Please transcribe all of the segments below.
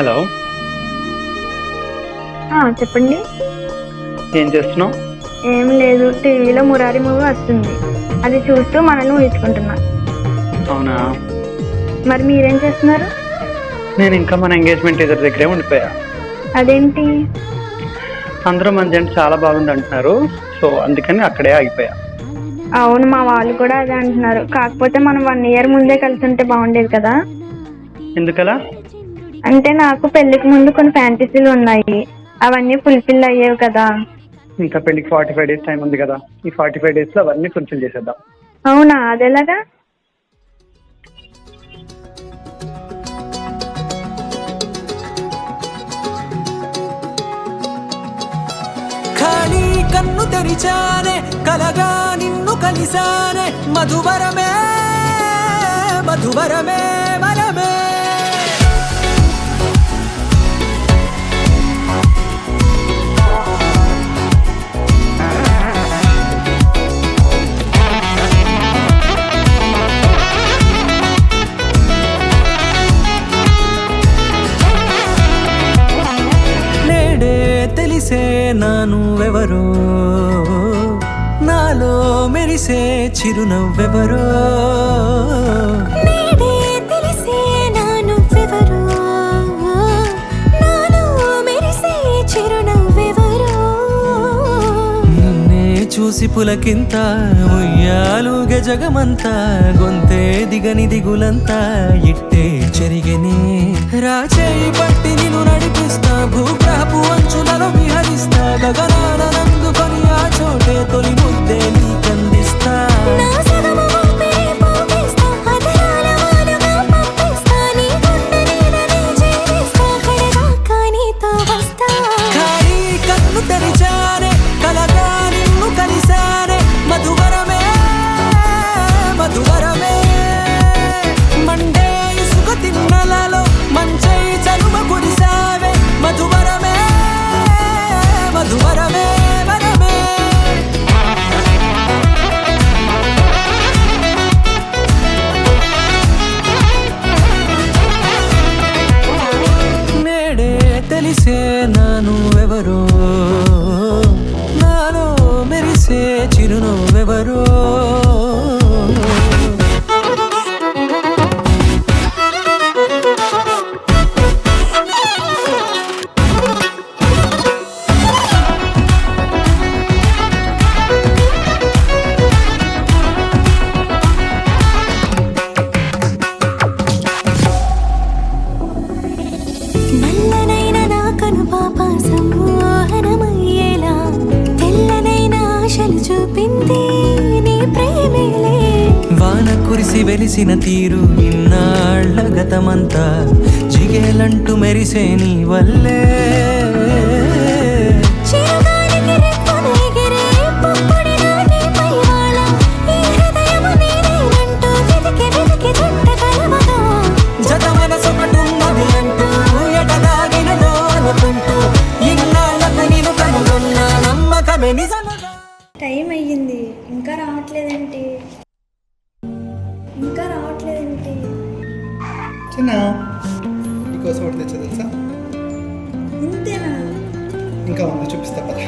Hello, చెప్పండి. ఏం చేస్తున్నావు? ఏం లేదు, టీవీలో మురారి మూవీ వస్తుంది, అది చూస్తూ మనల్ని ఊహించుకుంటున్నా. అవునా? మరి మీరేం చేస్తున్నారు? నేను ఇంకా మన ఎంగేజ్మెంట్ ఎదురు దగ్గరే ఉండిపోయా. అదేంటి? అందరూ మన జంట చాలా బాగుంది అంటున్నారు, సో అందుకని అక్కడే ఆగిపోయా. అవును, మా వాళ్ళు కూడా అదే అంటున్నారు. కాకపోతే మనం 1 year ముందే కలిసి ఉంటే బాగుండేది కదా. ఎందుకలా? అంటే నాకు పెళ్లికి ముందు కొన్ని ఫ్యాంటసీలు ఉన్నాయి, అవన్నీ ఫుల్ఫిల్ అయ్యేవి కదా. ఇంకా పెళ్లికి 45 days టైం ఉంది కదా, ఈ 45 days లో అవన్నీ ఫుల్ఫిల్ చేసేద్దాం. అవునా? అదెలాగా? ఖాళీ కన్ను తెరిచానే, కలగా నిన్ను కలిసానే, మధువరమే మధువరమే వరమే. నేడే తెలిసే నానువెవరో, నాలో మెరిసే చిరునవ్వెవరో. నేడే తెలిసే నానువెవరో, నాలో మెరిసే చిరునవ్వెవరో. నిన్నే చూసి పులకింత ఉయ్యాలుగే జగమంతా, గొంతే దిగని దిగులంతా ఇట్టే చెరిగెనే. రాచేయి పట్టి నిన్ను నడిపిస్తా, భూగ్రహపు అంచులలో విహరిస్తా, గగనాన నందుకొని ఆ చోటే తొలి ముద్దే నీకందిస్తా. నా సగము ఊపిరి పోగేస్తా, అధరాల వానగా పంపిస్తా, నీ గుండె నీడనే చేరిస్తా, కడదాకా నీతో వస్తా. ఖాళీ కన్ను తెరిచానే, కలగా నిన్ను కలిసానే, మధువరమే మధువరమే. మండే ఇసుక తిన్నలలో మంచై చలువ కురిసావే, మధువరమే మధువరమే వరమే. నేడే తెలిసే నానువెవరో, నాలో మెరిసే చిరునవ్వెవరో. నల్లనైన నా కనుపాప సమ్మోహనమయ్యేలా, తెల్లనైన ఆశలు చూపింది నీ ప్రేమేలే. వాన కురిసి వెలిసిన తీరు ఇన్నాళ్ల గతమంతా, జిగేలంటూ మెరిసే నీ వల్లే. చిరుగాలికి రెప్పన ఎగిరే పుప్పొడిన నీపై వాళ, ఈ హృదయము నీదేనంటూ వెతికి వెతికి జంట కలవగా. జత మనసొకటున్నది అంటూ ఎటదాగినదో అనుకుంటూ, ఇన్నాళ్లకు నేను కనుగొన్న నమ్మకమే నిజముగా. టైం అయ్యింది, ఇంకా రావట్లేదేంటి? చిన్న నీకోసం ఒకటి తెచ్చా తెలుసా? ఇంతేనా? ఇంకా ఉంది, చూపిస్తా పద.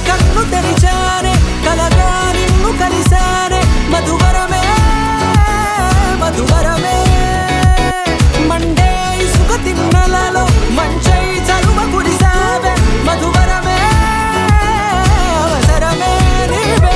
కన్ను తెరిచానే, కలగా నిన్ను కలిసానే, మధువరమే మధువరమే. మండే ఇసుక తిన్నలలో మంచై చలువ కురిసావే, మధువరమే అవసరమే నీవే.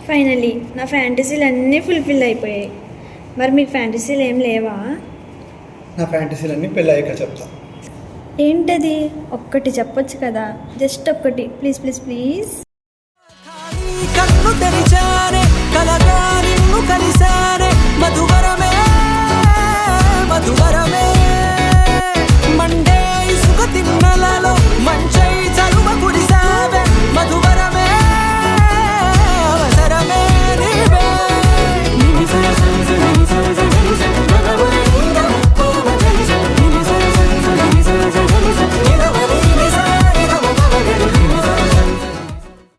ఫైనలీ నా ఫ్యాంటసీలు అన్నీ ఫుల్ఫిల్ అయిపోయాయి. మరి మీకు ఫ్యాంటసీలు ఏం లేవా? నా ఫ్యాంటసీలన్నీ పెళ్ళయ్యాక చెప్తా. ఏంటది? ఒక్కటి చెప్పొచ్చు కదా, జస్ట్ ఒక్కటి, ప్లీజ్ ప్లీజ్ ప్లీజ్. కన్ను తెరిచానే,